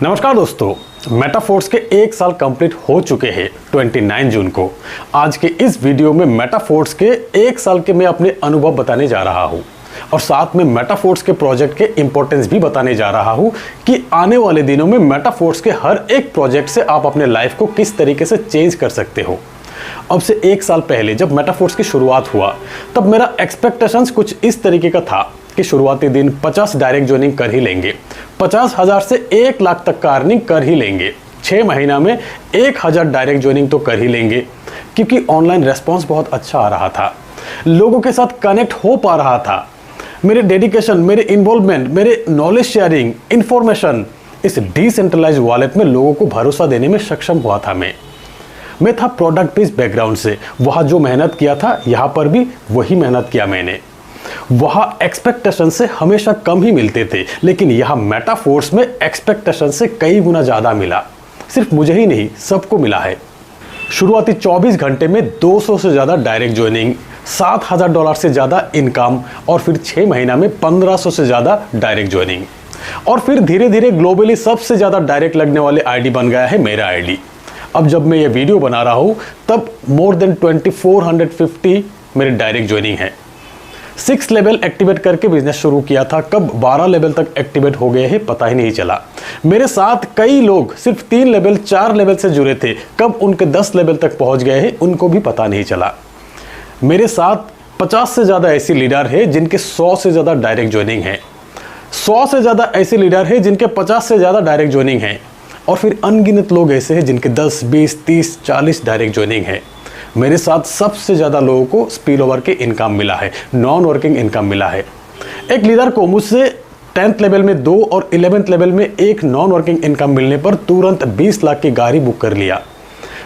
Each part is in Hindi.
नमस्कार दोस्तों, मेटाफोर्स के 1 साल कंप्लीट हो चुके हैं 29 जून को। आज के इस वीडियो में मेटाफोर्स के 1 साल के मैं अपने अनुभव बताने जा रहा हूं और साथ में मेटाफोर्स के प्रोजेक्ट के इंपॉर्टेंस भी बताने जा रहा हूं कि आने वाले दिनों में मेटाफोर्स के हर एक प्रोजेक्ट से आप अपने लाइफ को किस तरीके से चेंज कर सकते हो। अब से 1 साल पहले जब मेटाफोर्स की शुरुआत हुआ तब मेरा एक्सपेक्टेशंस कुछ इस तरीके का था कि शुरुआती दिन 50 डायरेक्ट ज्वाइनिंग कर ही लेंगे, 50,000 से 1 लाख तक का अर्निंग कर ही लेंगे, 6 महीना में 1000 डायरेक्ट ज्वाइनिंग तो कर ही लेंगे, क्योंकि ऑनलाइन रेस्पॉन्स बहुत अच्छा आ रहा था, लोगों के साथ कनेक्ट हो पा रहा था। मेरे डेडिकेशन, मेरे इन्वॉल्वमेंट, मेरे नॉलेज शेयरिंग, इंफॉर्मेशन, इस डिसेंट्रलाइज वॉलेट में लोगों को भरोसा देने में सक्षम हुआ था। मैं था प्रोडक्ट बेस्ड बैकग्राउंड से, वहां जो मेहनत किया था यहाँ पर भी वही मेहनत किया मैंने। वहां एक्सपेक्टेशन से हमेशा कम ही मिलते थे, लेकिन यहाँ मेटाफोर्स में एक्सपेक्टेशन से कई गुना ज्यादा मिला। सिर्फ मुझे ही नहीं, सबको मिला है। शुरुआती 24 घंटे में 200 से ज्यादा डायरेक्ट ज्वाइनिंग, $7,000 से ज्यादा इनकम और फिर 6 महीना में 1500 से ज्यादा डायरेक्ट ज्वाइनिंग। और फिर धीरे धीरे ग्लोबली सबसे ज्यादा डायरेक्ट लगने वाले आईडी बन गया है मेरा आईडी। अब जब मैं ये वीडियो बना रहा हूं तब मोर देन 2450 मेरे डायरेक्ट ज्वाइनिंग है। 6 लेवल एक्टिवेट करके बिजनेस शुरू किया था, कब 12 लेवल तक एक्टिवेट हो गए हैं पता ही नहीं चला। मेरे साथ कई लोग सिर्फ 3 लेवल 4 लेवल से जुड़े थे, कब उनके 10 लेवल तक पहुंच गए हैं उनको भी पता नहीं चला। मेरे साथ 50 से ज्यादा ऐसी लीडर है जिनके 100 से ज्यादा डायरेक्ट ज्वाइनिंग है, 100 से ज्यादा ऐसे लीडर है जिनके 50 से ज्यादा डायरेक्ट ज्वाइनिंग है, और फिर अनगिनत लोग ऐसे हैं जिनके 10, 20, 30, 40 डायरेक्ट ज्वाइनिंग है। मेरे साथ सबसे ज़्यादा लोगों को स्पिल ओवर के इनकम मिला है, नॉन वर्किंग इनकम मिला है। एक लीडर को मुझसे 10th लेवल में 2 और 11th लेवल में 1 नॉन वर्किंग इनकम मिलने पर तुरंत 20 लाख की गाड़ी बुक कर लिया।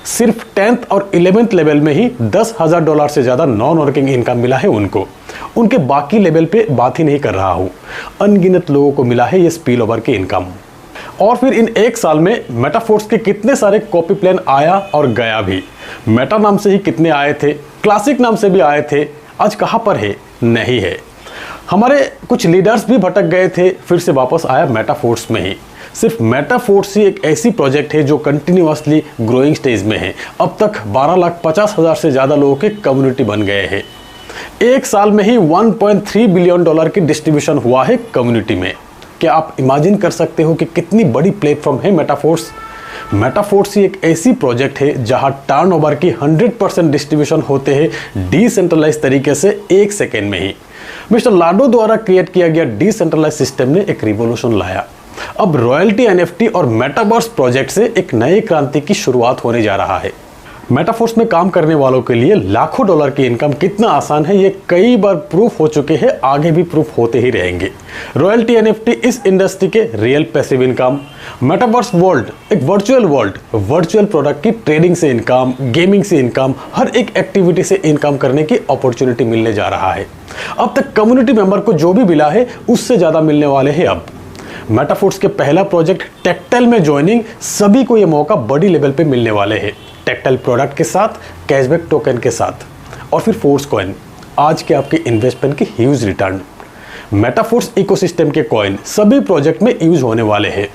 सिर्फ 10th और 11th लेवल में ही $10,000 से ज़्यादा नॉन वर्किंग इनकम मिला है उनको। उनके बाकी लेवल पे बात ही नहीं कर रहा हूँ, अनगिनत लोगों को मिला है ये स्पिल ओवर की इनकम। और फिर इन 1 साल में मेटाफोर्स के कितने सारे कॉपी प्लान आया और गया भी। मेटा नाम से ही कितने आए थे, क्लासिक नाम से भी आए थे, आज कहाँ पर है, नहीं है। हमारे कुछ लीडर्स भी भटक गए थे, फिर से वापस आया मेटाफोर्स में ही। सिर्फ मेटाफोर्स ही एक ऐसी प्रोजेक्ट है जो कंटिन्यूअसली ग्रोइंग स्टेज में है। अब तक 12,50,000 से ज़्यादा लोगों के कम्युनिटी बन गए हैं। 1 साल में ही $1.3 बिलियन की डिस्ट्रीब्यूशन हुआ है कम्युनिटी में। क्या आप इमेजिन कर सकते हो कि कितनी बड़ी प्लेटफॉर्म है मेटाफोर्स। मेटाफोर्स ही एक ऐसी प्रोजेक्ट है जहां टर्नओवर की 100% डिस्ट्रीब्यूशन होते हैं डिसेंट्रलाइज तरीके से 1 सेकेंड में ही। मिस्टर लाडो द्वारा क्रिएट किया गया डिसेंट्रलाइज सिस्टम ने एक रिवॉल्यूशन लाया। अब रॉयल्टी, एनएफटी और मेटावर्स प्रोजेक्ट से एक नई क्रांति की शुरुआत होने जा रहा है। मेटाफोर्स में काम करने वालों के लिए लाखों डॉलर की इनकम कितना आसान है ये कई बार प्रूफ हो चुके हैं, आगे भी प्रूफ होते ही रहेंगे। रॉयल्टी, एनएफटी इस इंडस्ट्री के real passive income, metaverse world एक वर्चुअल वर्ल्ड, वर्चुअल प्रोडक्ट की ट्रेडिंग से इनकम, गेमिंग से इनकम, हर एक एक्टिविटी से इनकम करने की अपॉर्चुनिटी मिलने जा रहा है। अब तक कम्युनिटी मेंबर को जो भी मिला है उससे ज़्यादा मिलने वाले हैं। अब मेटाफोर्स के पहला प्रोजेक्ट टेक्टाइल में ज्वाइनिंग, सभी को ये मौका बड़ी लेवल पे मिलने वाले हैं। टेक्टाइल प्रोडक्ट के साथ, कैशबैक टोकन के साथ, और फिर फोर्स कॉइन, आज के आपके इन्वेस्टमेंट की ह्यूज रिटर्न। मेटाफोर्स इकोसिस्टम के कॉइन सभी प्रोजेक्ट में यूज होने वाले हैं।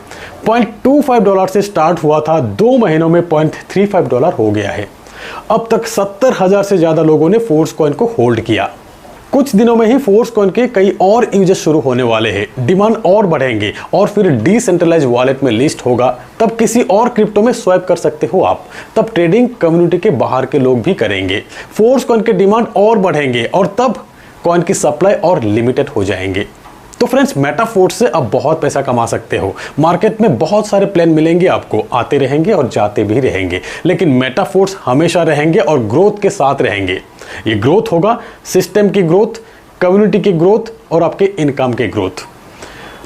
$0.25 से स्टार्ट हुआ था, 2 महीनों में $0.35 हो गया है। अब तक 70,000 से ज्यादा लोगों ने फोर्स कॉइन को होल्ड किया। कुछ दिनों में ही फोर्स कॉइन के कई और यूजेस शुरू होने वाले हैं, डिमांड और बढ़ेंगे और फिर डिसेंट्रलाइज वॉलेट में लिस्ट होगा, तब किसी और क्रिप्टो में स्वैप कर सकते हो आप, तब ट्रेडिंग कम्युनिटी के बाहर के लोग भी करेंगे, फोर्स कॉइन के डिमांड और बढ़ेंगे और तब कॉइन की सप्लाई और लिमिटेड हो जाएंगे। तो फ्रेंड्स, मेटाफोर्स से अब बहुत पैसा कमा सकते हो। मार्केट में बहुत सारे प्लान मिलेंगे आपको, आते रहेंगे और जाते भी रहेंगे, लेकिन मेटाफोर्स हमेशा रहेंगे और ग्रोथ के साथ रहेंगे। ये ग्रोथ होगा सिस्टम की ग्रोथ, कम्युनिटी की ग्रोथ और आपके इनकम की ग्रोथ।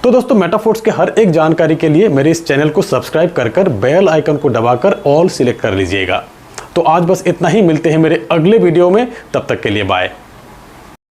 तो दोस्तों, मेटाफोर्स के हर एक जानकारी के लिए मेरे इस चैनल को सब्सक्राइब कर बेल आइकन को दबाकर ऑल सिलेक्ट कर लीजिएगा। तो आज बस इतना ही, मिलते हैं मेरे अगले वीडियो में, तब तक के लिए बाय।